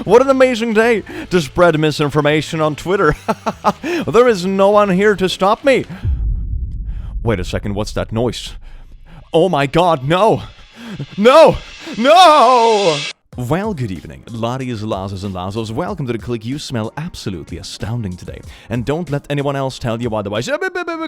What an amazing day to spread misinformation on Twitter. There is no one here to stop me. Wait a second, what's that noise? Oh my god, no! No! No! Well, good evening, laddies, lasses, and lassos. Welcome to the click. You smell absolutely astounding today. And don't let anyone else tell you otherwise.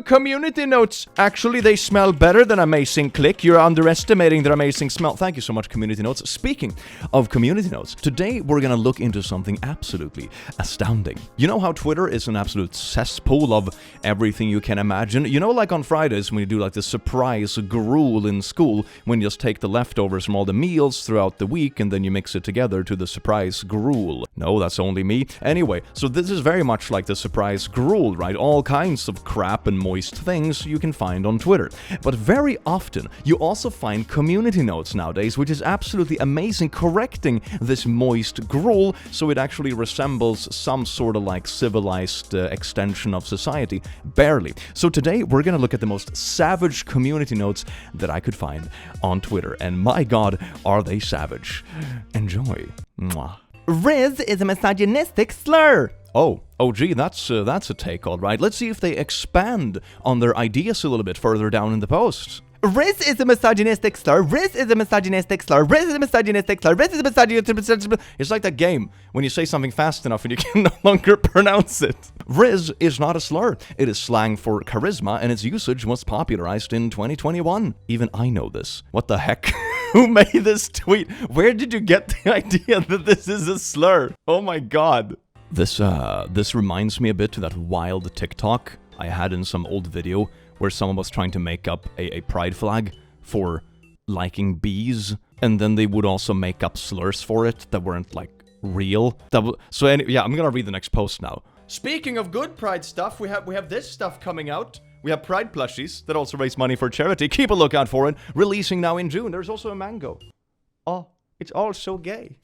Community notes. Actually, they smell better than amazing click. You're underestimating their amazing smell. Thank you so much, community notes. Speaking of community notes, today we're gonna look into something absolutely astounding. You know how Twitter is an absolute cesspool of everything you can imagine? You know, like on Fridays when you do like the surprise gruel in school, when you just take the leftovers from all the meals throughout the week and then you mix it together to the surprise gruel. No, that's only me. Anyway, so this is very much like the surprise gruel, right? All kinds of crap and moist things you can find on Twitter. But very often, you also find community notes nowadays, which is absolutely amazing, correcting this moist gruel so it actually resembles some sort of like civilized extension of society. Barely. So today, we're gonna look at the most savage community notes that I could find on Twitter. And my god, are they savage. Enjoy. Mwah. Riz is a misogynistic slur. Oh gee, that's a take, all right. Let's see if they expand on their ideas a little bit further down in the post. Riz is a misogynistic slur. Riz is a misogynistic slur. Riz is a misogynistic slur. Riz is a misogynistic. It's like that game when you say something fast enough and you can no longer pronounce it. Riz is not a slur. It is slang for charisma, and its usage was popularized in 2021. Even I know this. What the heck? Who made this tweet? Where did you get the idea that this is a slur? Oh my god. This reminds me a bit to that wild TikTok I had in some old video where someone was trying to make up a pride flag for liking bees, and then they would also make up slurs for it that weren't, like, real. Yeah, I'm gonna read the next post now. Speaking of good pride stuff, we have this stuff coming out. We have pride plushies that also raise money for charity. Keep a lookout for it. Releasing now in June. There's also a mango. Oh, it's all so gay.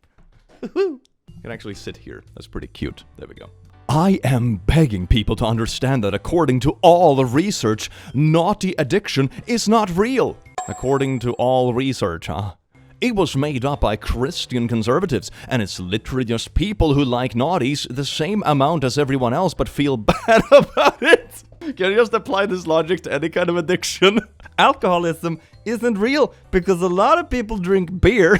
You can actually sit here. That's pretty cute. There we go. I am begging people to understand that according to all the research, naughty addiction is not real. According to all research, huh? It was made up by Christian conservatives, and it's literally just people who like naughties the same amount as everyone else but feel bad about it. Can you just apply this logic to any kind of addiction? Alcoholism isn't real because a lot of people drink beer.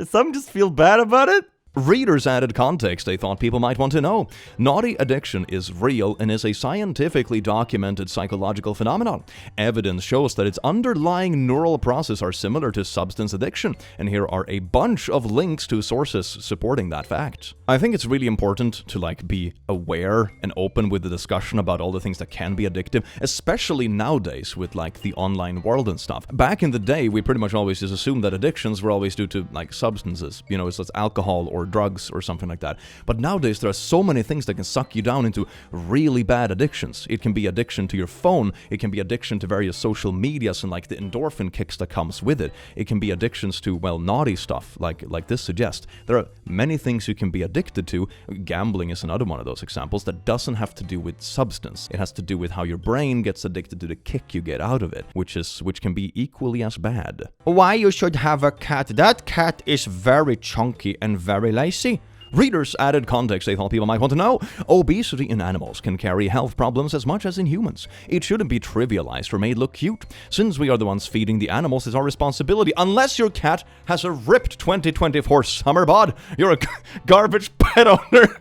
Some just feel bad about it. Readers added context they thought people might want to know. Naughty addiction is real and is a scientifically documented psychological phenomenon. Evidence shows that its underlying neural processes are similar to substance addiction, and here are a bunch of links to sources supporting that fact. I think it's really important to be aware and open with the discussion about all the things that can be addictive, especially nowadays with the online world and stuff. Back in the day, we pretty much always just assumed that addictions were always due to substances, it's alcohol or drugs or something like that. But nowadays there are so many things that can suck you down into really bad addictions. It can be addiction to your phone, it can be addiction to various social medias and the endorphin kicks that comes with it. It can be addictions to, naughty stuff like this suggests. There are many things you can be addicted to. Gambling is another one of those examples that doesn't have to do with substance. It has to do with how your brain gets addicted to the kick you get out of it, which can be equally as bad. Why you should have a cat? That cat is very chunky and very lazy. Readers added context they thought people might want to know. Obesity in animals can carry health problems as much as in humans. It shouldn't be trivialized or made look cute. Since we are the ones feeding the animals, it's our responsibility. Unless your cat has a ripped 2024 summer bod, you're a garbage pet owner.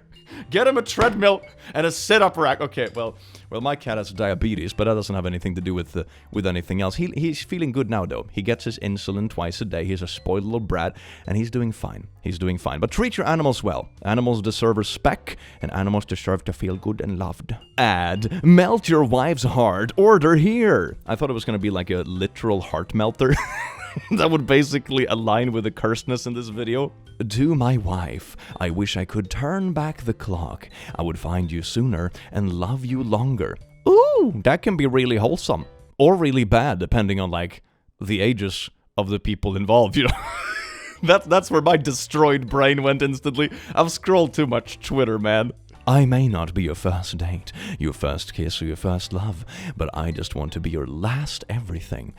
Get him a treadmill and a sit-up rack. Okay, well, my cat has diabetes, but that doesn't have anything to do with anything else. He's feeling good now, though. He gets his insulin twice a day. He's a spoiled little brat, and he's doing fine. But treat your animals well. Animals deserve respect, and animals deserve to feel good and loved. Add, melt your wife's heart. Order here. I thought it was going to be like a literal heart melter. That would basically align with the curseness in this video. To my wife, I wish I could turn back the clock. I would find you sooner and love you longer. Ooh, that can be really wholesome. Or really bad, depending on, the ages of the people involved, That's where my destroyed brain went instantly. I've scrolled too much Twitter, man. I may not be your first date, your first kiss, or your first love, but I just want to be your last everything.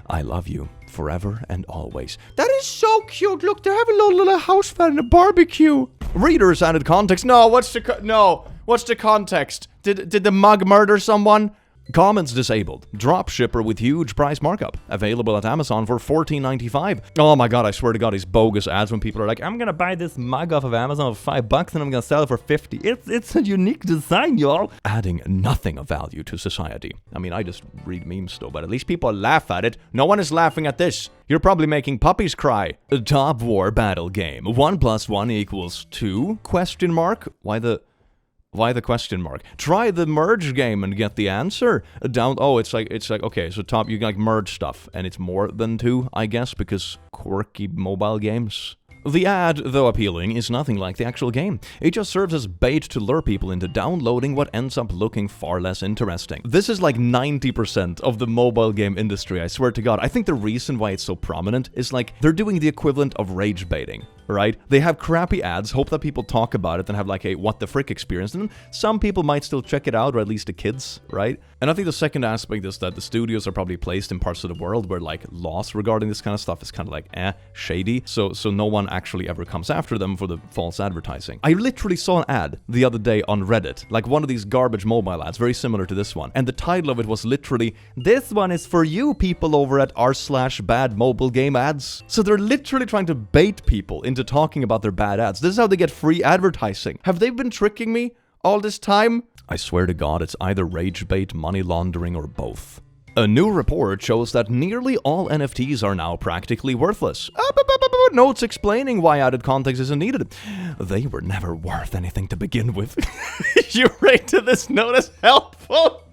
I love you forever and always. That is so cute. Look, they're having a little house fire and a barbecue. Readers added context. No, what's the context? Did the mug murder someone? Comments disabled. Dropshipper with huge price markup. Available at Amazon for $14.95. Oh my god, I swear to god, these bogus ads when people are like, I'm gonna buy this mug off of Amazon for $5 and I'm gonna sell it for $50. It's a unique design, y'all. Adding nothing of value to society. I mean, I just read memes though, but at least people laugh at it. No one is laughing at this. You're probably making puppies cry. A Top War battle game. 1 + 1 = 2? Question mark? Why the question mark? Try the merge game and get the answer. It's like, okay, so top, you can like merge stuff, and it's more than 2, I guess, because quirky mobile games. The ad, though appealing, is nothing like the actual game. It just serves as bait to lure people into downloading what ends up looking far less interesting. This is like 90% of the mobile game industry, I swear to god. I think the reason why it's so prominent is like, they're doing the equivalent of rage baiting. Right? They have crappy ads, hope that people talk about it and have like a what the frick experience, and some people might still check it out, or at least the kids, right? And I think the second aspect is that the studios are probably placed in parts of the world where like laws regarding this kind of stuff is kind of like shady, so no one actually ever comes after them for the false advertising. I literally saw an ad the other day on Reddit, like one of these garbage mobile ads, very similar to this one, and the title of it was literally, "This one is for you people over at r/bad mobile game ads." So they're literally trying to bait people into talking about their bad ads. This is how they get free advertising. Have they been tricking me all this time? I swear to god, it's either rage bait, money laundering, or both. A new report shows that nearly all NFTs are now practically worthless. Notes explaining why added context isn't needed. They were never worth anything to begin with. You rated this note as helpful?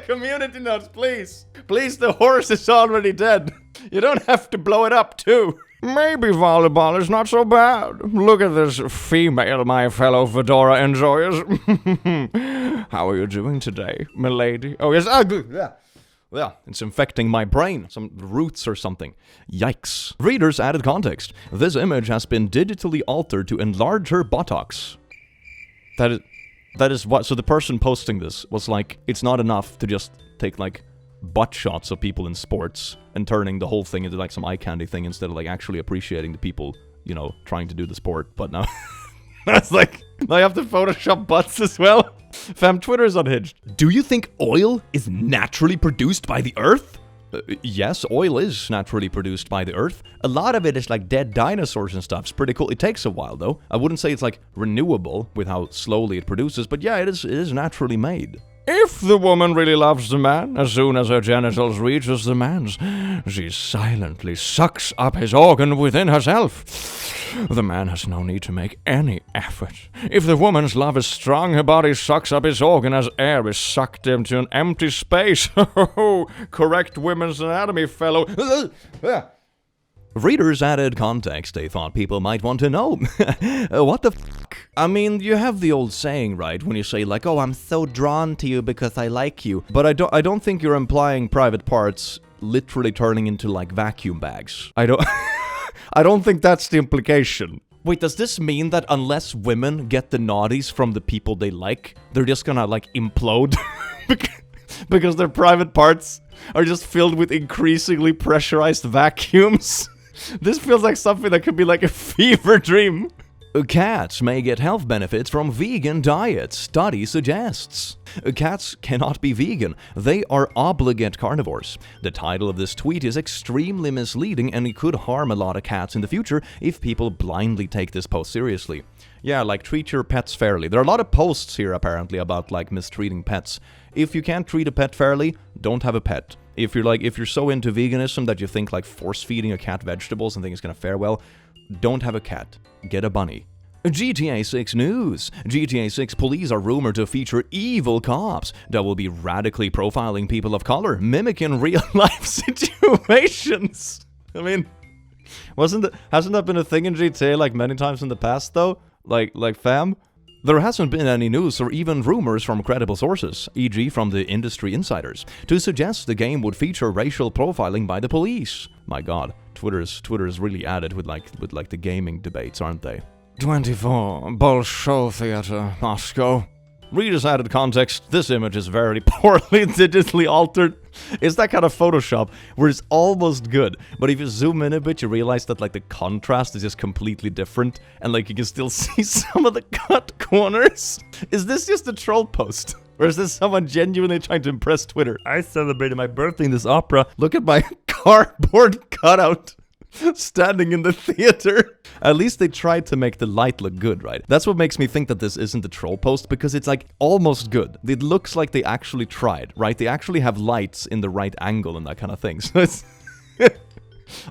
Community notes, please. Please, the horse is already dead. You don't have to blow it up, too. Maybe volleyball is not so bad. Look at this female, my fellow fedora enjoyers. How are you doing today, milady? Oh, yes, good. Yeah, it's infecting my brain. Some roots or something. Yikes. Readers added context. This image has been digitally altered to enlarge her buttocks. That is what... So the person posting this was like, it's not enough to just take, like, butt shots of people in sports and turning the whole thing into, like, some eye candy thing instead of, like, actually appreciating the people, you know, trying to do the sport. But now... That's like... I have to Photoshop butts as well? Fam, Twitter is unhinged. Do you think oil is naturally produced by the earth? Yes, oil is naturally produced by the earth. A lot of it is like dead dinosaurs and stuff. It's pretty cool. It takes a while, though. I wouldn't say it's like renewable with how slowly it produces, but yeah, it is naturally made. If the woman really loves the man, as soon as her genitals reaches the man's, she silently sucks up his organ within herself. The man has no need to make any effort. If the woman's love is strong, her body sucks up his organ as air is sucked into an empty space. Correct women's anatomy, fellow. Readers added context they thought people might want to know. What the fuck? I mean, you have the old saying, right? When you say like, oh, I'm so drawn to you because I like you. But I don't think you're implying private parts literally turning into like vacuum bags. I don't think that's the implication. Wait, does this mean that unless women get the naughties from the people they like, they're just gonna like implode? Because their private parts are just filled with increasingly pressurized vacuums? This feels like something that could be like a fever dream. Cats may get health benefits from vegan diets, study suggests. Cats cannot be vegan. They are obligate carnivores. The title of this tweet is extremely misleading and it could harm a lot of cats in the future if people blindly take this post seriously. Yeah, like treat your pets fairly. There are a lot of posts here apparently about like mistreating pets. If you can't treat a pet fairly, don't have a pet. If you're so into veganism that you think like force feeding a cat vegetables and think it's gonna fare well, don't have a cat. Get a bunny. GTA 6 news. GTA 6 police are rumored to feature evil cops that will be radically profiling people of color, mimicking real-life situations. I mean, hasn't that been a thing in GTA like many times in the past though? Like fam? There hasn't been any news or even rumors from credible sources, e.g. from the industry insiders, to suggest the game would feature racial profiling by the police. My god, Twitter is really at it with like the gaming debates, aren't they? 24, Bolshoi Theatre, Moscow. Reader's added context, this image is very poorly digitally altered. It's that kind of Photoshop where it's almost good, but if you zoom in a bit, you realize that like the contrast is just completely different, and like you can still see some of the cut corners. Is this just a troll post? Or is this someone genuinely trying to impress Twitter? I celebrated my birthday in this opera. Look at my cardboard cutout standing in the theater. At least they tried to make the light look good, right? That's what makes me think that this isn't a troll post, because it's like almost good. It looks like they actually tried, right? They actually have lights in the right angle and that kind of thing. So it's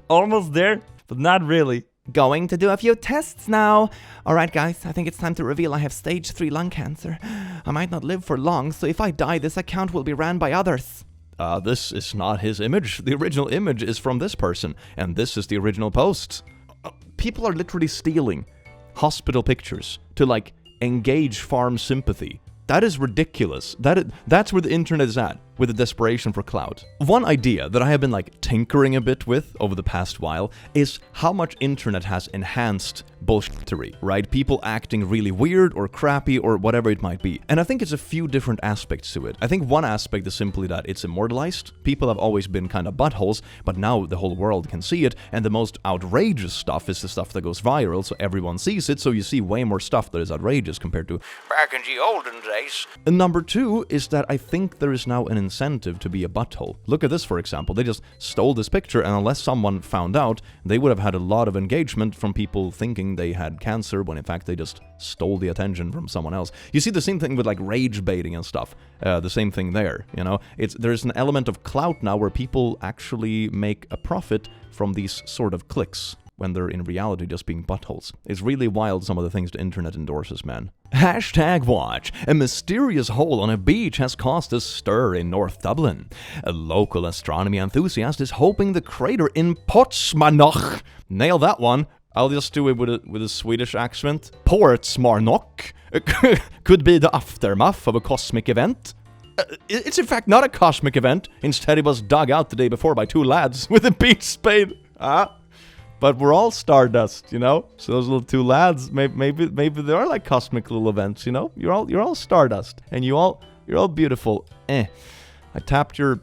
almost there, but not really. Going to do a few tests now. Alright guys, I think it's time to reveal I have stage 3 lung cancer. I might not live for long, so if I die, this account will be ran by others. This is not his image. The original image is from this person, and this is the original post. People are literally stealing hospital pictures to, like, engage farm sympathy. That is ridiculous. That's where the internet is at, with the desperation for clout. One idea that I have been, like, tinkering a bit with over the past while is how much internet has enhanced bullshittery, right? People acting really weird or crappy or whatever it might be. And I think it's a few different aspects to it. I think one aspect is simply that it's immortalized. People have always been kind of buttholes, but now the whole world can see it, and the most outrageous stuff is the stuff that goes viral, so everyone sees it, so you see way more stuff that is outrageous compared to back in the olden days. And number two is that I think there is now an incentive to be a butthole. Look at this, for example. They just stole this picture, and unless someone found out, they would have had a lot of engagement from people thinking they had cancer when in fact they just stole the attention from someone else. You see the same thing with like rage baiting and stuff. The same thing there, you know? There's an element of clout now where people actually make a profit from these sort of clicks when they're in reality just being buttholes. It's really wild, some of the things the internet endorses, man. Hashtag watch. A mysterious hole on a beach has caused a stir in North Dublin. A local astronomy enthusiast is hoping the crater in Portsmouth. Nail that one. I'll just do it with a Swedish accent. Portsmouth could be the aftermath of a cosmic event. It's in fact not a cosmic event. Instead, it was dug out the day before by two lads with a beach spade. But we're all stardust, you know. So those little two lads, maybe they are like cosmic little events, you know. You're all stardust, and you're all beautiful. I tapped your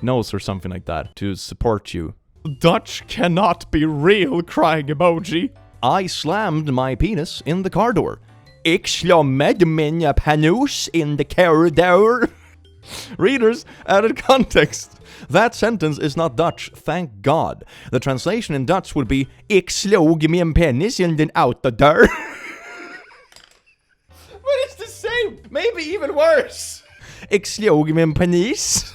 nose or something like that to support you. Dutch cannot be real, crying emoji. I slammed my penis in the car door. Ik slammed mina penis in the car door. Readers, added context. That sentence is not Dutch, thank God. The translation in Dutch would be Ik slog min penis in den autodörr. But it's the same, maybe even worse. Ik slog min penis.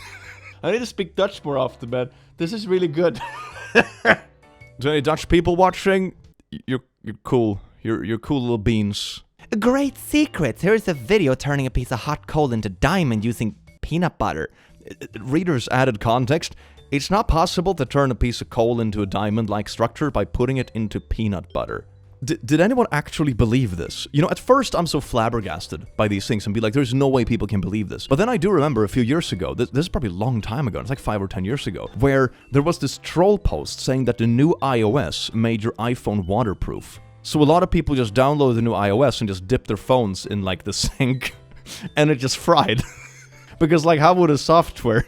I need to speak Dutch more often, man. This is really good. To any Dutch people watching, you're cool. You're cool little beans. A great secret. Here's a video turning a piece of hot coal into diamond using peanut butter. Readers added context. It's not possible to turn a piece of coal into a diamond-like structure by putting it into peanut butter. Did anyone actually believe this? You know, at first I'm so flabbergasted by these things and be like, there's no way people can believe this. But then I do remember a few years ago, this is probably a long time ago, it's like 5 or 10 years ago, where there was this troll post saying that the new iOS made your iPhone waterproof. So a lot of people just downloaded the new iOS and just dipped their phones in like the sink and it just fried. Because like, how would a software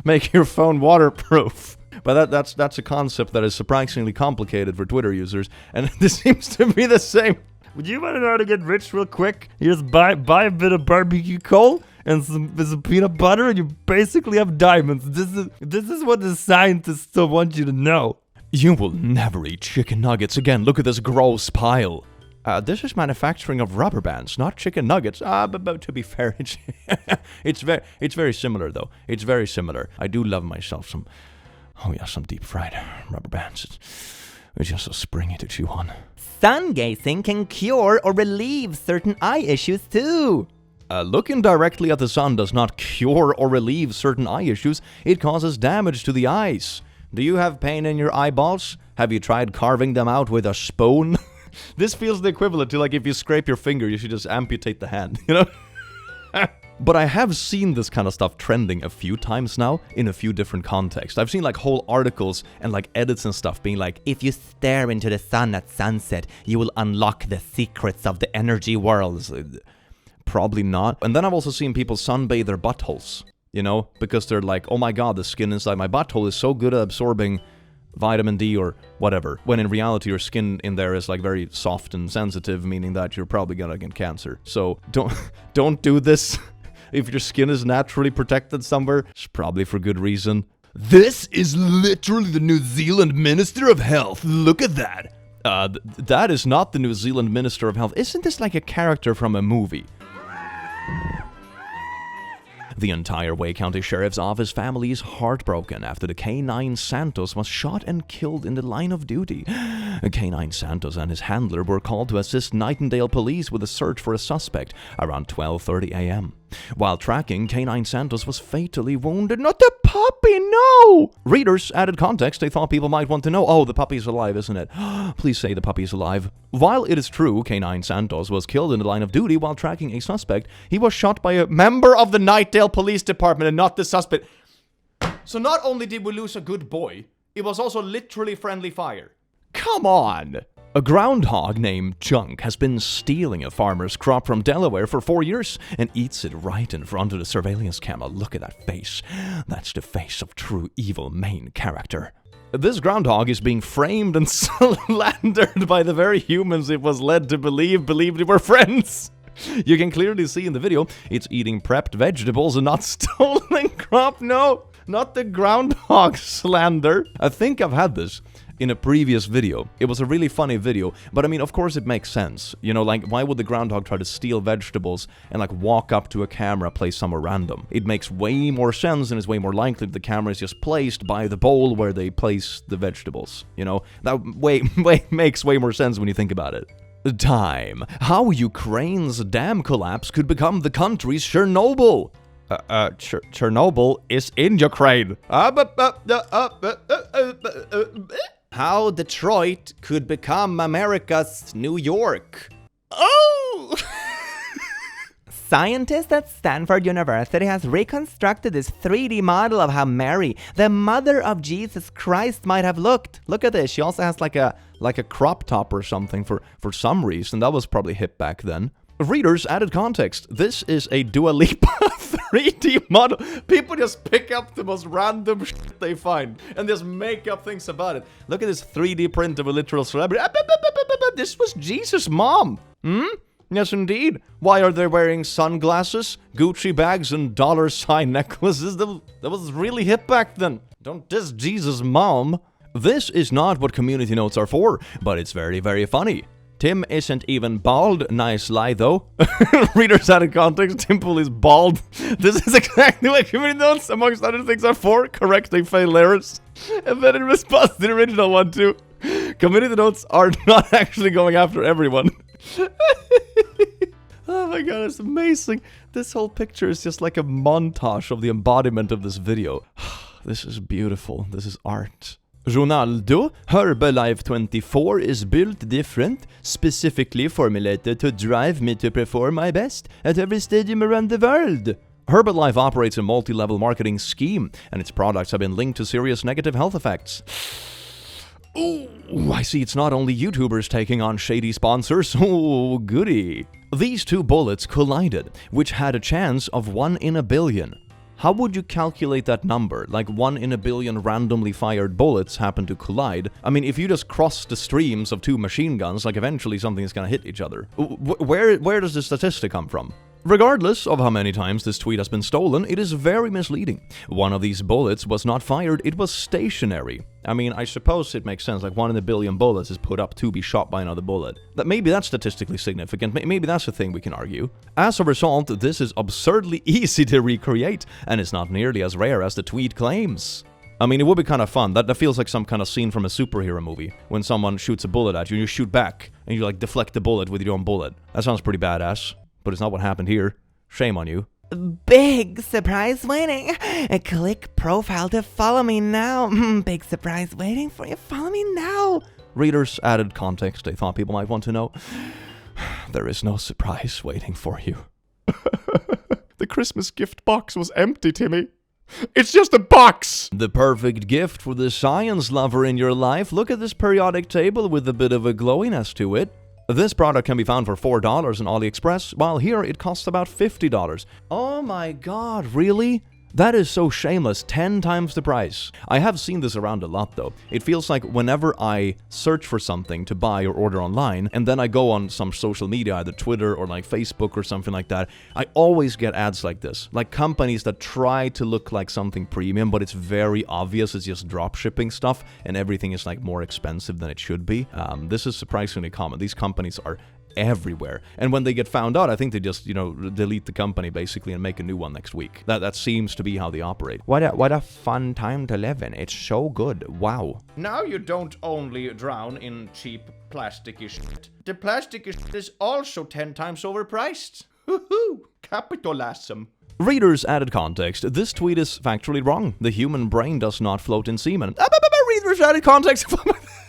make your phone waterproof? But that's a concept that is surprisingly complicated for Twitter users, and this seems to be the same. Would you want to know how to get rich real quick? You just buy a bit of barbecue coal and some peanut butter, and you basically have diamonds. This is what the scientists still want you to know. You will never eat chicken nuggets again. Look at this gross pile. This is manufacturing of rubber bands, not chicken nuggets. But to be fair, it's very similar though. It's very similar. I do love myself some. Oh yeah, some deep fried rubber bands. It's just so springy to chew on. Sun gazing can cure or relieve certain eye issues too. Looking directly at the sun does not cure or relieve certain eye issues. It causes damage to the eyes. Do you have pain in your eyeballs? Have you tried carving them out with a spoon? This feels the equivalent to like if you scrape your finger, you should just amputate the hand, you know? But I have seen this kind of stuff trending a few times now in a few different contexts. I've seen like whole articles and like edits and stuff being like, if you stare into the sun at sunset, you will unlock the secrets of the energy worlds. Probably not. And then I've also seen people sunbathe their buttholes, you know, because they're like, oh my god, the skin inside my butthole is so good at absorbing vitamin D or whatever, when in reality your skin in there is like very soft and sensitive, meaning that you're probably gonna get cancer. So don't do this. If your skin is naturally protected somewhere, it's probably for good reason. This is literally the New Zealand Minister of Health. Look at that. That is not the New Zealand Minister of Health. Isn't this like a character from a movie? The entire Way County Sheriff's Office family is heartbroken after the K9 Santos was shot and killed in the line of duty. K9 Santos and his handler were called to assist Nightingale police with a search for a suspect around 12:30 a.m. While tracking, K9 Santos was fatally wounded. Not the puppy, no! Readers added context they thought people might want to know. Oh, the puppy's alive, isn't it? Please say the puppy's alive. While it is true K9 Santos was killed in the line of duty while tracking a suspect, he was shot by a member of the Nightdale Police Department and not the suspect. So not only did we lose a good boy, it was also literally friendly fire. Come on! A groundhog named Junk has been stealing a farmer's crop from Delaware for 4 years and eats it right in front of the surveillance camera. Look at that face. That's the face of true evil main character. This groundhog is being framed and slandered by the very humans it was led to believed they were friends. You can clearly see in the video, it's eating prepped vegetables and not stolen crop. No, not the groundhog slander. I think I've had this in a previous video. It was a really funny video, but I mean, of course it makes sense. You know, like, why would the groundhog try to steal vegetables and like walk up to a camera placed somewhere random? It makes way more sense and is way more likely that the camera is just placed by the bowl where they place the vegetables. You know, that makes way more sense when you think about it. Time. How Ukraine's dam collapse could become the country's Chernobyl. Chernobyl is in Ukraine. How Detroit could become America's New York. Oh! Scientists at Stanford University has reconstructed this 3D model of how Mary, the mother of Jesus Christ, might have looked. Look at this. She also has like a crop top or something for some reason. That was probably hip back then. Readers added context. This is a Dua Lipa 3D model. People just pick up the most random shit they find and just make up things about it. Look at this 3D print of a literal celebrity. This was Jesus' mom. Yes, indeed. Why are they wearing sunglasses, Gucci bags, and $ necklaces? That was really hip back then. Don't diss Jesus' mom. This is not what community notes are for, but it's very, very funny. Tim isn't even bald. Nice lie, though. Readers added context. Tim Pool is bald. This is exactly what community notes, amongst other things, are for. Correcting failed errors. And then in response to the original one, too. Community notes are not actually going after everyone. Oh my god, it's amazing. This whole picture is just like a montage of the embodiment of this video. This is beautiful. This is art. Ronaldo, Herbalife24 is built different, specifically formulated to drive me to perform my best at every stadium around the world. Herbalife operates a multi-level marketing scheme, and its products have been linked to serious negative health effects. Ooh, I see it's not only YouTubers taking on shady sponsors. Oh, goody. These two bullets collided, which had a chance of 1 in a billion. How would you calculate that number? Like 1 in a billion randomly fired bullets happen to collide. I mean, if you just cross the streams of two machine guns, like eventually something is gonna hit each other. Where does the statistic come from? Regardless of how many times this tweet has been stolen, it is very misleading. One of these bullets was not fired, it was stationary. I mean, I suppose it makes sense, like 1 in a billion bullets is put up to be shot by another bullet. Maybe that's statistically significant, maybe that's a thing we can argue. As a result, this is absurdly easy to recreate, and it's not nearly as rare as the tweet claims. I mean, it would be kind of fun. That feels like some kind of scene from a superhero movie. When someone shoots a bullet at you, and you shoot back, and you like deflect the bullet with your own bullet. That sounds pretty badass. But it's not what happened here. Shame on you. Big surprise waiting. Click profile to follow me now. Big surprise waiting for you. Follow me now. Readers added context they thought people might want to know. There is no surprise waiting for you. The Christmas gift box was empty, Timmy. It's just a box! The perfect gift for the science lover in your life. Look at this periodic table with a bit of a glowiness to it. This product can be found for $4 on AliExpress, while here it costs about $50. Oh my god, really? That is so shameless, 10 times the price. I have seen this around a lot though. It feels like whenever I search for something to buy or order online, and then I go on some social media, either Twitter or like Facebook or something like that, I always get ads like this. Like companies that try to look like something premium, but it's very obvious it's just drop shipping stuff, and everything is like more expensive than it should be. This is surprisingly common. These companies are everywhere, and when they get found out, I think they just, delete the company basically and make a new one next week. That seems to be how they operate. What a fun time to live in. It's so good. Wow. Now you don't only drown in cheap plasticky shit. The plasticky shit is also 10 times overpriced. Woohoo! Capitalism. Readers added context. This tweet is factually wrong. The human brain does not float in semen. Readers added context.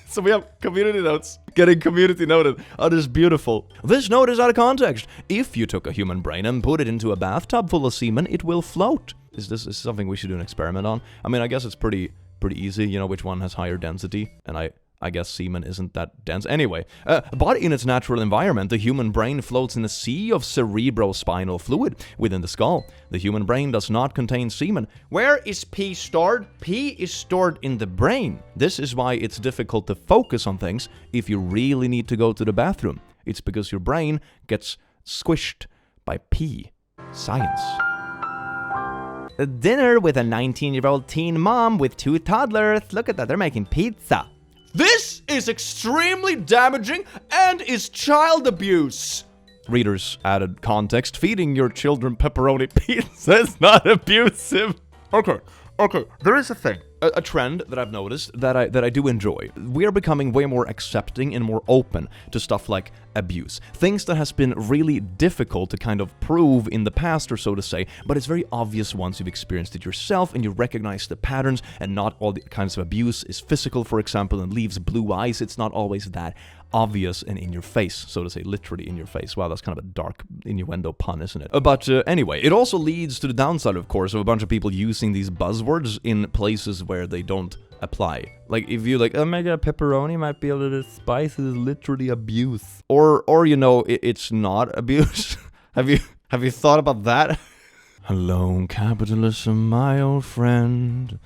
So we have community notes. Getting community noted. Oh, this is beautiful. This note is out of context. If you took a human brain and put it into a bathtub full of semen, it will float. Is this something we should do an experiment on? I mean, I guess it's pretty easy, which one has higher density. And I guess semen isn't that dense. Anyway, but in its natural environment, the human brain floats in a sea of cerebrospinal fluid within the skull. The human brain does not contain semen. Where is pee stored? Pee is stored in the brain. This is why it's difficult to focus on things if you really need to go to the bathroom. It's because your brain gets squished by pee. Science. A dinner with a 19-year-old teen mom with 2 toddlers. Look at that, they're making pizza. This is extremely damaging and is child abuse. Readers added context. Feeding your children pepperoni pizza is not abusive. Okay, there is a thing. A trend that I've noticed that I do enjoy. We are becoming way more accepting and more open to stuff like abuse. Things that has been really difficult to kind of prove in the past, or so to say, but it's very obvious once you've experienced it yourself and you recognize the patterns, and not all the kinds of abuse is physical, for example, and leaves blue eyes. It's not always that obvious and in your face, so to say, literally in your face. Wow, that's kind of a dark innuendo pun, isn't it? But anyway, it also leads to the downside, of course, of a bunch of people using these buzzwords in places where they don't apply. Like, if you like, oh my god, pepperoni might be a little spicy, is literally abuse. Or it's not abuse. Have you thought about that? Hello, capitalism, my old friend.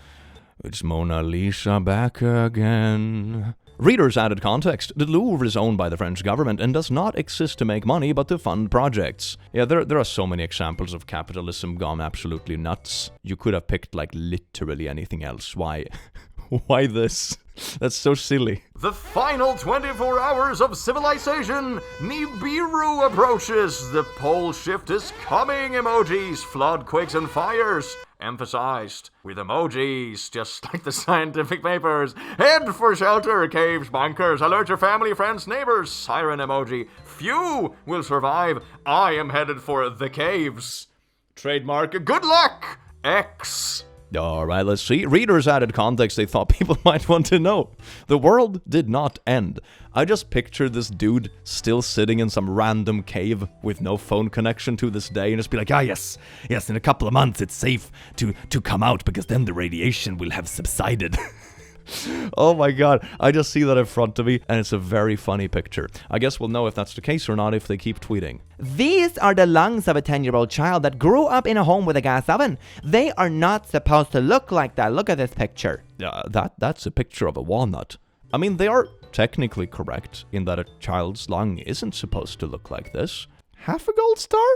It's Mona Lisa back again. Readers added context. The Louvre is owned by the French government and does not exist to make money but to fund projects. Yeah, there are so many examples of capitalism gone absolutely nuts. You could have picked like literally anything else. Why? Why this? That's so silly. The final 24 hours of civilization. Nibiru approaches. The pole shift is coming. Emojis, flood, quakes, and fires. Emphasized with emojis, just like the scientific papers. Head for shelter, caves, bunkers. Alert your family, friends, neighbors. Siren emoji. Few will survive. I am headed for the caves. Trademark. Good luck. X. Alright, let's see. Readers added context they thought people might want to know. The world did not end. I just pictured this dude still sitting in some random cave with no phone connection to this day and just be like, yes, in a couple of months it's safe to come out because then the radiation will have subsided. Oh my god, I just see that in front of me, and it's a very funny picture. I guess we'll know if that's the case or not if they keep tweeting. These are the lungs of a 10-year-old child that grew up in a home with a gas oven. They are not supposed to look like that. Look at this picture. That's a picture of a walnut. I mean, they are technically correct in that a child's lung isn't supposed to look like this. Half a gold star?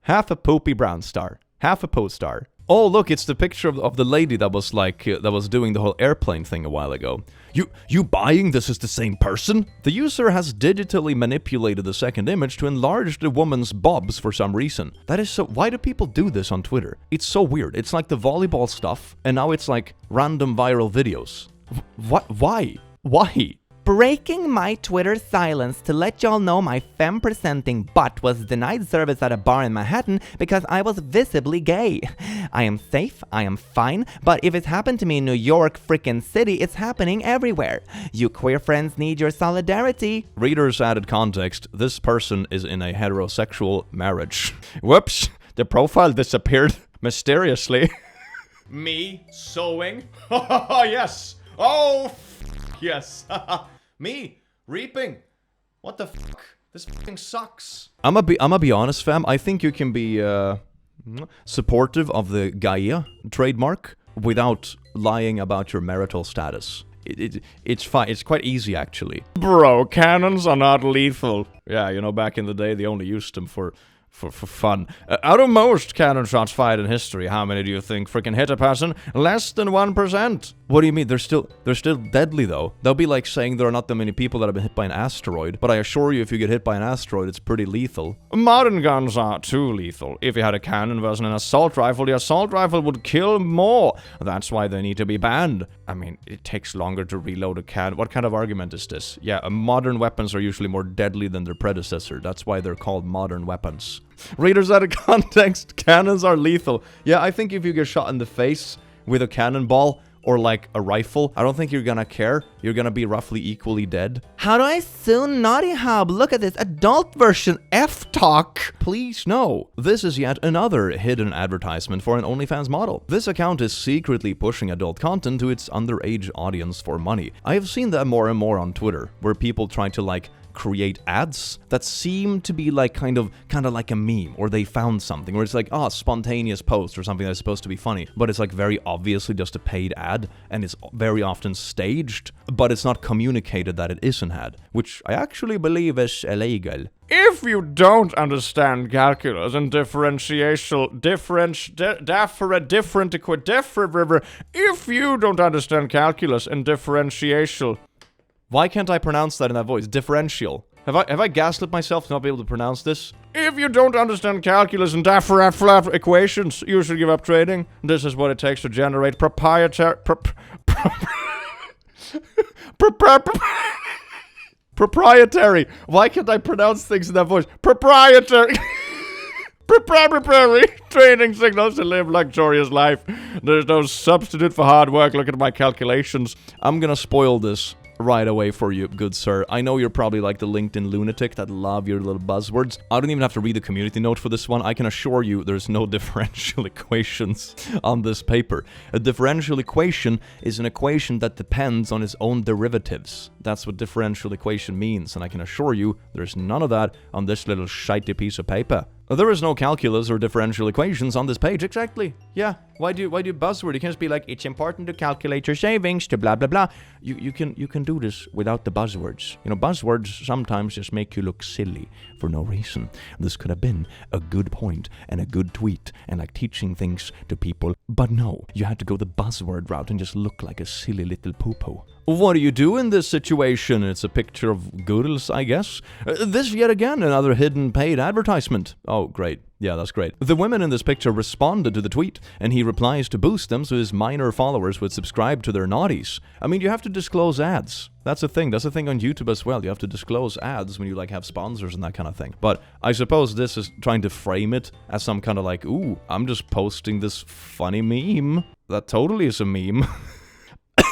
Half a poopy brown star. Half a Poe star. Oh, look, it's the picture of the lady that was that was doing the whole airplane thing a while ago. You buying this is the same person? The user has digitally manipulated the second image to enlarge the woman's bobs for some reason. That is so... Why do people do this on Twitter? It's so weird. It's like the volleyball stuff, and now it's like random viral videos. What? Why? Why? Breaking my Twitter silence to let y'all know my femme-presenting butt was denied service at a bar in Manhattan because I was visibly gay. I am safe, I am fine, but if it's happened to me in New York frickin' city, it's happening everywhere. You queer friends need your solidarity. Readers added context. This person is in a heterosexual marriage. Whoops. The profile disappeared mysteriously. Me sowing? Yes. Oh, yes. Me reaping. What the fuck? This fucking sucks. I'ma be honest, fam. I think you can be supportive of the Gaia trademark without lying about your marital status. It's fine. It's quite easy, actually. Bro, cannons are not lethal. Yeah, you know, back in the day, they only used them for fun. Out of most cannon shots fired in history, how many do you think freaking hit a person? Less than 1%. What do you mean? They're still deadly, though. They'll be like saying there are not that many people that have been hit by an asteroid, but I assure you, if you get hit by an asteroid, it's pretty lethal. Modern guns are too lethal. If you had a cannon versus an assault rifle, the assault rifle would kill more. That's why they need to be banned. I mean, it takes longer to reload a cannon. What kind of argument is this? Yeah, modern weapons are usually more deadly than their predecessor. That's why they're called modern weapons. Readers out of context, cannons are lethal. Yeah, I think if you get shot in the face with a cannonball or like a rifle, I don't think you're gonna care. You're gonna be roughly equally dead. How do I sue Naughty Hub? Look at this adult version F-Talk. Please no. This is yet another hidden advertisement for an OnlyFans model. This account is secretly pushing adult content to its underage audience for money. I have seen that more and more on Twitter, where people try to like create ads that seem to be like kind of like a meme, or they found something, or it's like, spontaneous post or something that's supposed to be funny, but it's like very obviously just a paid ad, and it's very often staged, but it's not communicated that it is an ad, which I actually believe is illegal. If you don't understand calculus and if you don't understand calculus and differential. Why can't I pronounce that in that voice? Differential. Have I gaslit myself to not be able to pronounce this? If you don't understand calculus and differential equations, you should give up trading. This is what it takes to generate proprietary... Proprietary. Why can't I pronounce things in that voice? Proprietary trading signals to live luxurious life. There's no substitute for hard work. Look at my calculations. I'm gonna spoil this right away for you, good sir. I know you're probably like the LinkedIn lunatic that love your little buzzwords. I don't even have to read the community note for this one. I can assure you there's no differential equations on this paper. A differential equation is an equation that depends on its own derivatives. That's what differential equation means, and I can assure you there's none of that on this little shitey piece of paper. There is no calculus or differential equations on this page, exactly. Yeah, why do buzzword? You can't just be like, it's important to calculate your savings to blah blah blah. You can do this without the buzzwords. You know, buzzwords sometimes just make you look silly for no reason. This could have been a good point and a good tweet and like teaching things to people, but no, you had to go the buzzword route and just look like a silly little poo-poo. What do you do in this situation? It's a picture of Goodles, I guess. This yet again, another hidden paid advertisement. Oh, great. Yeah, that's great. The women in this picture responded to the tweet, and he replies to boost them so his minor followers would subscribe to their naughties. I mean, you have to disclose ads. That's a thing. That's a thing on YouTube as well. You have to disclose ads when you like have sponsors and that kind of thing. But I suppose this is trying to frame it as some kind of like, ooh, I'm just posting this funny meme. That totally is a meme.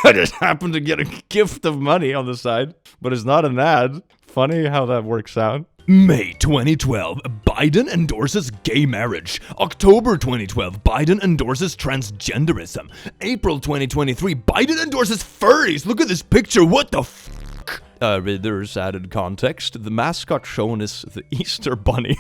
I just happened to get a gift of money on the side, but it's not an ad. Funny how that works out. May 2012, Biden endorses gay marriage. October 2012, Biden endorses transgenderism. April 2023, Biden endorses furries. Look at this picture. What the fuck? There's added context. The mascot shown is the Easter Bunny.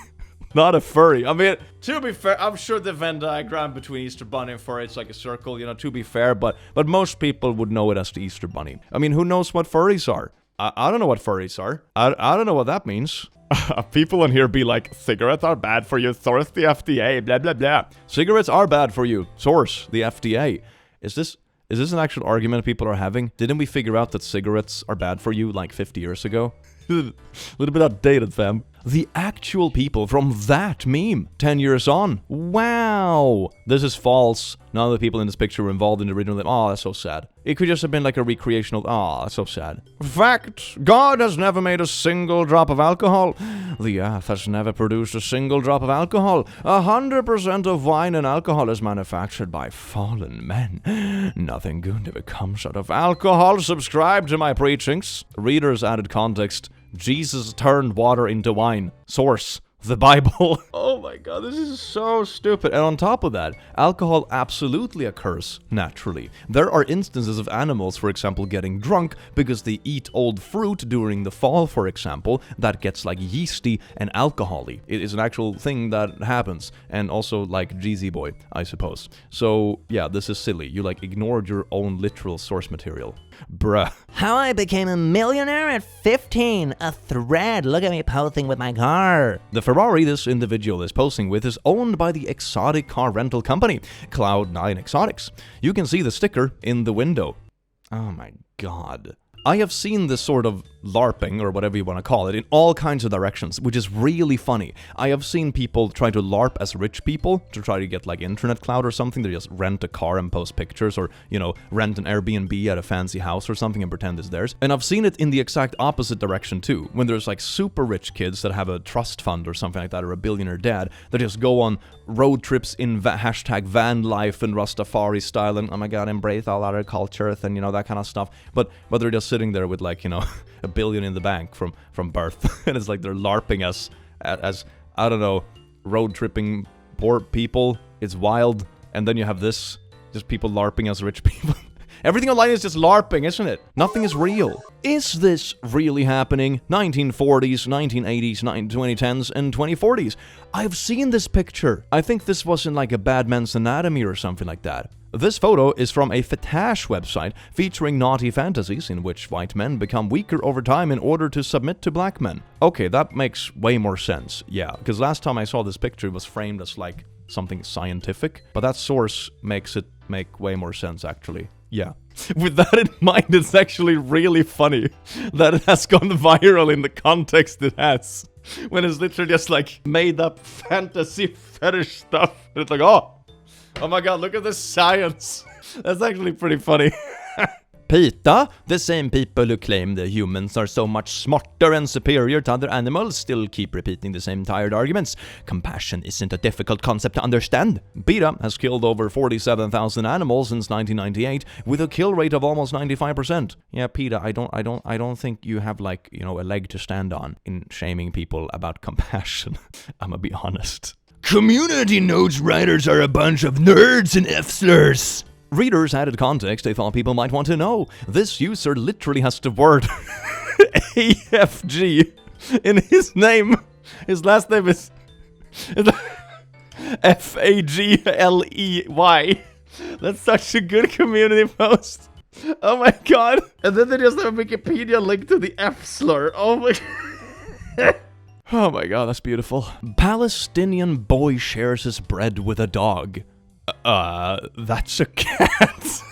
Not a furry. I mean, to be fair, I'm sure the Venn diagram between Easter Bunny and furry, it's like a circle, you know, to be fair, but most people would know it as the Easter Bunny. I mean, who knows what furries are? I don't know what furries are. I don't know what that means. People in here be like, cigarettes are bad for you, source the FDA, blah, blah, blah. Cigarettes are bad for you, source the FDA. Is this an actual argument people are having? Didn't we figure out that cigarettes are bad for you like 50 years ago? A little bit outdated, fam. The actual people from that meme, 10 years on. Wow. This is false. None of the people in this picture were involved in the original. Oh, that's so sad. It could just have been like a recreational. Oh, that's so sad. Fact. God has never made a single drop of alcohol. The earth has never produced a single drop of alcohol. 100% of wine and alcohol is manufactured by fallen men. Nothing good ever comes out of alcohol. Subscribe to my preachings. Readers added context. Jesus turned water into wine. Source, the Bible. Oh my god, this is so stupid. And on top of that, alcohol absolutely occurs naturally. There are instances of animals, for example, getting drunk because they eat old fruit during the fall, for example, that gets like yeasty and alcohol-y. It is an actual thing that happens. And also like Jeezy Boy, I suppose. So yeah, this is silly. You like ignored your own literal source material. Bruh. How I became a millionaire at 15. A thread. Look at me posting with my car. The Ferrari this individual is posing with is owned by the exotic car rental company, Cloud9 Exotics. You can see the sticker in the window. Oh my god. I have seen this sort of LARPing, or whatever you want to call it, in all kinds of directions, which is really funny. I have seen people try to LARP as rich people, to try to get like internet cloud or something. They just rent a car and post pictures, or, you know, rent an Airbnb at a fancy house or something and pretend it's theirs. And I've seen it in the exact opposite direction too, when there's like super rich kids that have a trust fund or something like that, or a billionaire dad, that just go on road trips in hashtag van life and Rastafari style, and oh my god, embrace all other cultures and, you know, that kind of stuff. But they're just sitting there with like, you know, $1 billion in the bank from birth. And it's like they're LARPing us as I don't know, road tripping poor people. It's wild. And then you have this, just people LARPing as rich people. Everything online is just LARPing, isn't it? Nothing is real. Is this really happening? 1940s, 1980s, 2010s, and 2040s. I've seen this picture. I think this was in like a Bad Man's Anatomy or something like that. This photo is from a fetish website featuring naughty fantasies in which white men become weaker over time in order to submit to black men. Okay, that makes way more sense. Yeah, because last time I saw this picture, it was framed as like something scientific, but that source makes it make way more sense actually. Yeah. With that in mind, it's actually really funny that it has gone viral in the context it has. When it's literally just like made up fantasy fetish stuff. And it's like, oh my god, look at this science. That's actually pretty funny. PETA, the same people who claim that humans are so much smarter and superior to other animals, still keep repeating the same tired arguments. Compassion isn't a difficult concept to understand. PETA has killed over 47,000 animals since 1998, with a kill rate of almost 95%. Yeah, PETA, I don't think you have like, you know, a leg to stand on in shaming people about compassion. I'm gonna be honest. Community notes writers are a bunch of nerds and F-slurs. Readers added context they thought people might want to know. This user literally has the word AFG in his name. His last name is FAGLEY. That's such a good community post. Oh my god. And then they just have a Wikipedia link to the F-slur. Oh my god. Oh my god, that's beautiful. Palestinian boy shares his bread with a dog. That's a cat.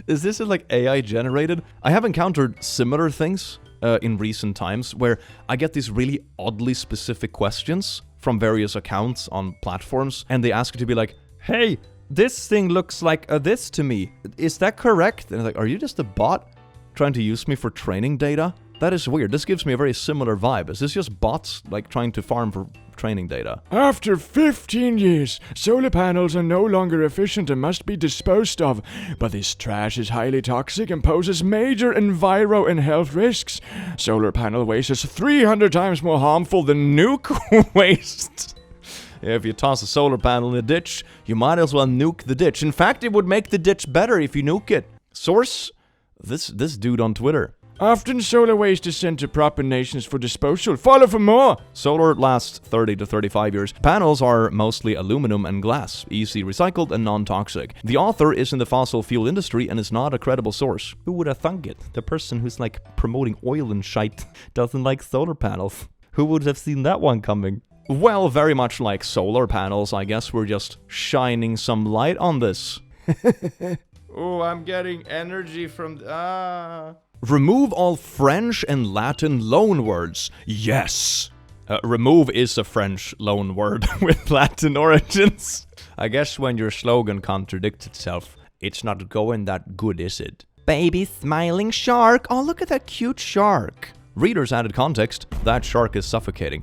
Is this like AI generated? I have encountered similar things in recent times where I get these really oddly specific questions from various accounts on platforms, and they ask you to be like, hey, this thing looks like this to me. Is that correct? And I'm like, are you just a bot trying to use me for training data? That is weird. This gives me a very similar vibe. Is this just bots like trying to farm for training data? After 15 years, solar panels are no longer efficient and must be disposed of. But this trash is highly toxic and poses major enviro and health risks. Solar panel waste is 300 times more harmful than nuke waste. If you toss a solar panel in a ditch, you might as well nuke the ditch. In fact, it would make the ditch better if you nuke it. Source? This dude on Twitter. Often solar waste is sent to proper nations for disposal. Follow for more! Solar lasts 30 to 35 years. Panels are mostly aluminum and glass, easy recycled and non-toxic. The author is in the fossil fuel industry and is not a credible source. Who would have thunk it? The person who's like promoting oil and shite doesn't like solar panels. Who would have seen that one coming? Well, very much like solar panels, I guess we're just shining some light on this. Oh, I'm getting energy from... Remove all French and Latin loan words. Yes. Remove is a French loan word with Latin origins. I guess when your slogan contradicts itself, it's not going that good, is it? Baby smiling shark. Oh, look at that cute shark. Readers added context. That shark is suffocating.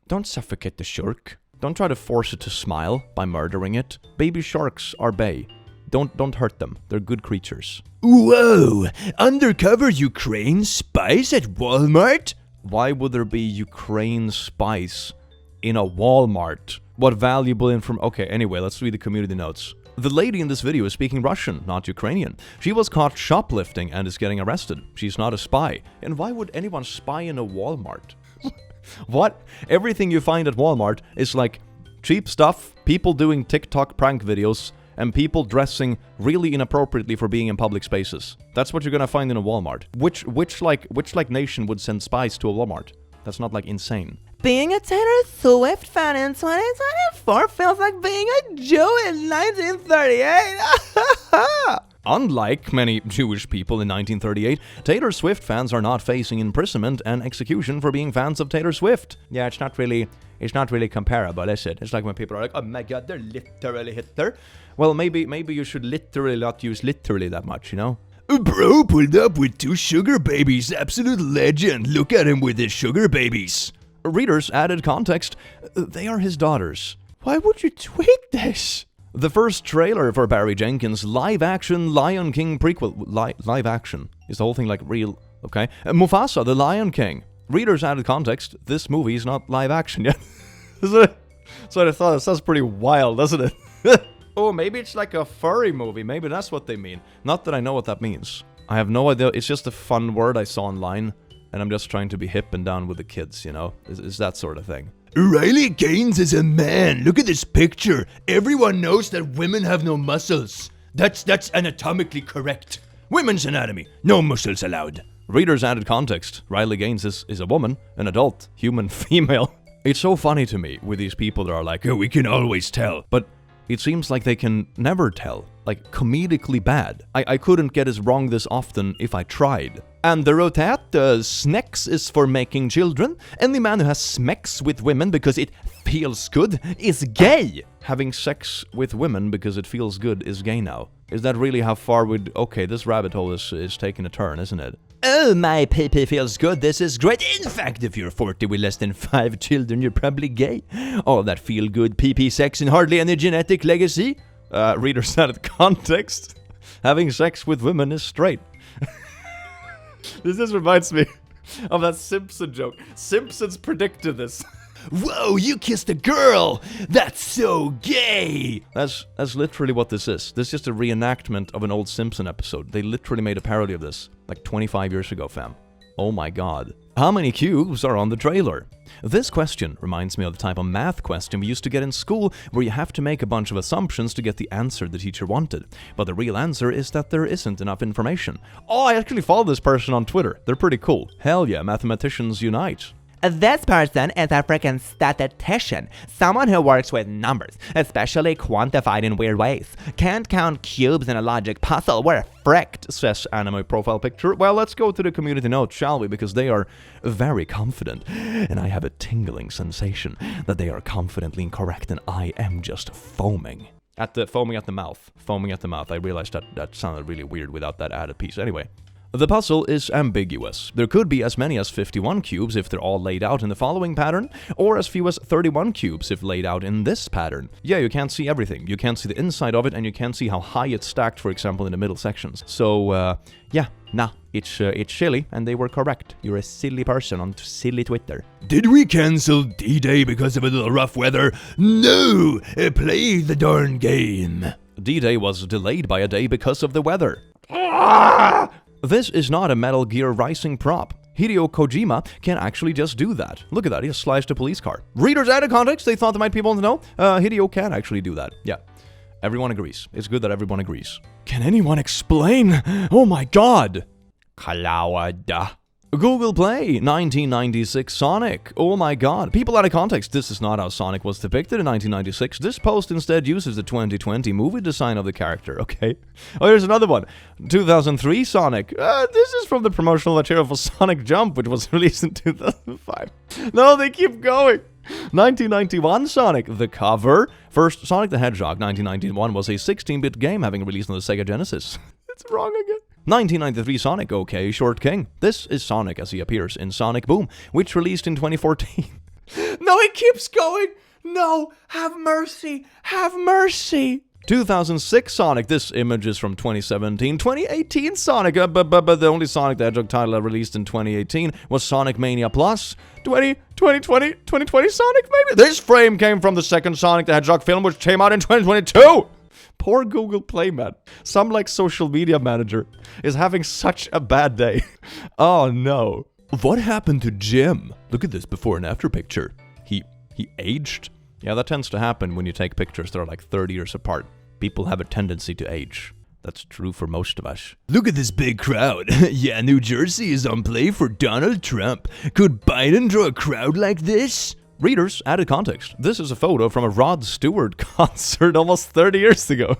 Don't suffocate the shark. Don't try to force it to smile by murdering it. Baby sharks are bae. Don't hurt them. They're good creatures. Whoa! Undercover Ukraine spies at Walmart? Why would there be Ukraine spies in a Walmart. What valuable information? Okay, anyway, let's read the community notes. The lady in this video is speaking Russian, not Ukrainian. She was caught shoplifting and is getting arrested. She's not a spy. And why would anyone spy in a Walmart? What? Everything you find at Walmart is like cheap stuff, people doing TikTok prank videos, and people dressing really inappropriately for being in public spaces. That's what you're gonna find in a Walmart. Which nation would send spies to a Walmart? That's not like insane. Being a Taylor Swift fan in 2024 feels like being a Jew in 1938. Unlike many Jewish people in 1938, Taylor Swift fans are not facing imprisonment and execution for being fans of Taylor Swift. Yeah, it's not really comparable, is it? It's like when people are like, oh my god, they're literally Hitler. Well, maybe you should literally not use literally that much, you know? Bro pulled up with 2 sugar babies. Absolute legend. Look at him with his sugar babies. Readers added context. They are his daughters. Why would you tweet this? The first trailer for Barry Jenkins' live-action Lion King prequel. Live-action. Is the whole thing like real? Okay. Mufasa, the Lion King. Readers added context. This movie is not live-action yet. Isn't it? So I thought it sounds pretty wild, doesn't it? Oh, maybe it's like a furry movie. Maybe that's what they mean. Not that I know what that means. I have no idea. It's just a fun word I saw online. And I'm just trying to be hip and down with the kids, you know? It's that sort of thing. Riley Gaines is a man. Look at this picture. Everyone knows that women have no muscles. That's anatomically correct. Women's anatomy. No muscles allowed. Readers added context. Riley Gaines is a woman, an adult, human female. It's so funny to me with these people that are like, oh, we can always tell. But it seems like they can never tell. Like, comedically bad. I couldn't get as wrong this often if I tried. And the rotat, snacks is for making children. Any man who has smecks with women because it feels good is gay. Having sex with women because it feels good is gay now. Is that really how far we'd... Okay, this rabbit hole is taking a turn, isn't it? Oh, my pee-pee feels good. This is great. In fact, if you're 40 with less than 5 children, you're probably gay. All that feel-good pee-pee sex and hardly any genetic legacy. Readers added context. Having sex with women is straight. This just reminds me of that Simpson joke. Simpsons predicted this. Whoa, you kissed a girl! That's so gay! That's literally what this is. This is just a reenactment of an old Simpson episode. They literally made a parody of this, like 25 years ago, fam. Oh my god. How many cubes are on the trailer? This question reminds me of the type of math question we used to get in school, where you have to make a bunch of assumptions to get the answer the teacher wanted. But the real answer is that there isn't enough information. Oh, I actually follow this person on Twitter. They're pretty cool. Hell yeah, mathematicians unite. This person is a freaking statistician, someone who works with numbers, especially quantified in weird ways. Can't count cubes in a logic puzzle, we're fricked, says anime profile picture. Well, let's go to the community notes, shall we? Because they are very confident, and I have a tingling sensation that they are confidently incorrect, and I am just foaming. Foaming at the mouth. Foaming at the mouth. I realized that sounded really weird without that added piece. Anyway. The puzzle is ambiguous. There could be as many as 51 cubes if they're all laid out in the following pattern, or as few as 31 cubes if laid out in this pattern. Yeah, you can't see everything. You can't see the inside of it, and you can't see how high it's stacked, for example, in the middle sections. So, yeah, nah, it's silly, and they were correct. You're a silly person on silly Twitter. Did we cancel D-Day because of a little rough weather? No! Play the darn game. D-Day was delayed by a day because of the weather. This is not a Metal Gear Rising prop. Hideo Kojima can actually just do that. Look at that, he just sliced a police car. Readers added context, they thought there might be people to know. Hideo can actually do that. Yeah, everyone agrees. It's good that everyone agrees. Can anyone explain? Oh my god! Kalawada. Google Play, 1996 Sonic. Oh my god. People out of context, this is not how Sonic was depicted in 1996. This post instead uses the 2020 movie design of the character, okay? Oh, here's another one. 2003 Sonic. This is from the promotional material for Sonic Jump, which was released in 2005. No, they keep going. 1991 Sonic, the cover. First, Sonic the Hedgehog, 1991, was a 16-bit game having released on the Sega Genesis. It's wrong again. 1993 Sonic, okay, Short King. This is Sonic as he appears in Sonic Boom, which released in 2014. No, it keeps going! No, have mercy! Have mercy! 2006 Sonic. This image is from 2017. 2018 Sonic. But the only Sonic the Hedgehog title I released in 2018 was Sonic Mania Plus. 2020 Sonic, maybe? This frame came from the second Sonic the Hedgehog film, which came out in 2022. Poor Google Play, man. Some, like, social media manager is having such a bad day. Oh, no. What happened to Jim? Look at this before and after picture. He aged? Yeah, that tends to happen when you take pictures that are like 30 years apart. People have a tendency to age. That's true for most of us. Look at this big crowd. Yeah, New Jersey is on play for Donald Trump. Could Biden draw a crowd like this? Readers, added context. This is a photo from a Rod Stewart concert almost 30 years ago.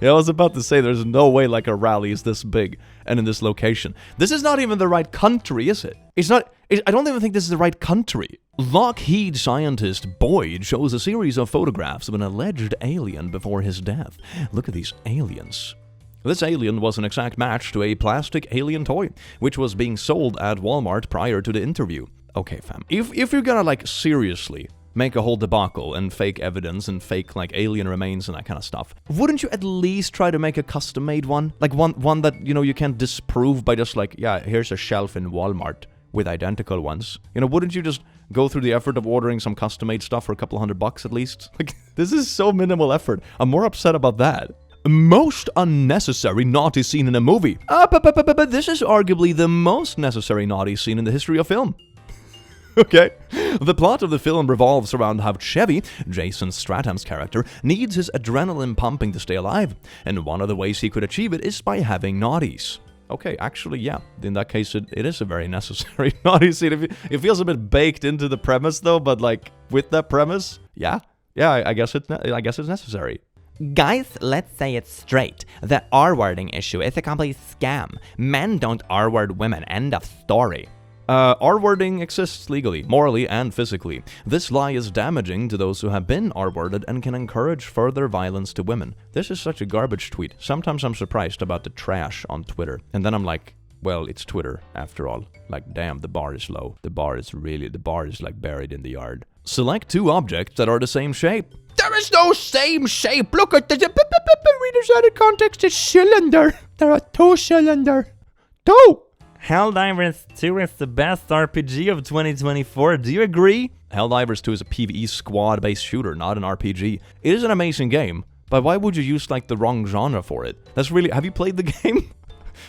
Yeah, I was about to say there's no way like a rally is this big and in this location. This is not even the right country, is it? I don't even think this is the right country. Lockheed scientist Boyd shows a series of photographs of an alleged alien before his death. Look at these aliens. This alien was an exact match to a plastic alien toy, which was being sold at Walmart prior to the interview. Okay, fam. If you're gonna, like, seriously make a whole debacle and fake evidence and fake, like, alien remains and that kind of stuff, wouldn't you at least try to make a custom-made one? Like, one that, you know, you can't disprove by just, like, yeah, here's a shelf in Walmart with identical ones. You know, wouldn't you just go through the effort of ordering some custom-made stuff for a couple $100 at least? Like, this is so minimal effort. I'm more upset about that. Most unnecessary naughty scene in a movie. But this is arguably the most necessary naughty scene in the history of film. Okay. The plot of the film revolves around how Chevy, Jason Statham's character, needs his adrenaline pumping to stay alive, and one of the ways he could achieve it is by having naughties. Okay, actually, yeah. In that case, it is a very necessary naughty scene. It feels a bit baked into the premise, though, but, like, with that premise, yeah, I guess it's necessary. Guys, let's say it straight. The R-wording issue is a complete scam. Men don't R-word women. End of story. R-wording exists legally, morally, and physically. This lie is damaging to those who have been R-worded and can encourage further violence to women. This is such a garbage tweet. Sometimes I'm surprised about the trash on Twitter. And then I'm like, well, it's Twitter, after all. Like, damn, the bar is low. The bar is like buried in the yard. Select two objects that are the same shape. There is no same shape. Look at the reader's added context is cylinder. There are two cylinder. Two. Helldivers 2 is the best RPG of 2024. Do you agree? Helldivers 2 is a PvE squad-based shooter, not an RPG. It is an amazing game, but why would you use, like, the wrong genre for it? That's really... Have you played the game?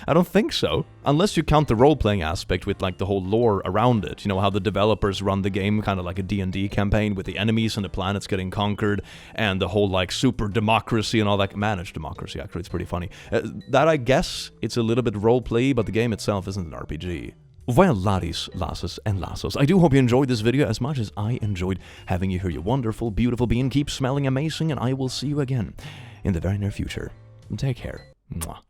I don't think so. Unless you count the role-playing aspect with, like, the whole lore around it. You know, how the developers run the game, kind of like a D&D campaign with the enemies and the planets getting conquered, and the whole, like, super democracy and all that. Managed democracy, actually. It's pretty funny. That, I guess, it's a little bit role-play, but the game itself isn't an RPG. Well, laddies, lasses, and lassos, I do hope you enjoyed this video as much as I enjoyed having you here, you wonderful, beautiful being. Keep smelling amazing, and I will see you again in the very near future. Take care. Mwah.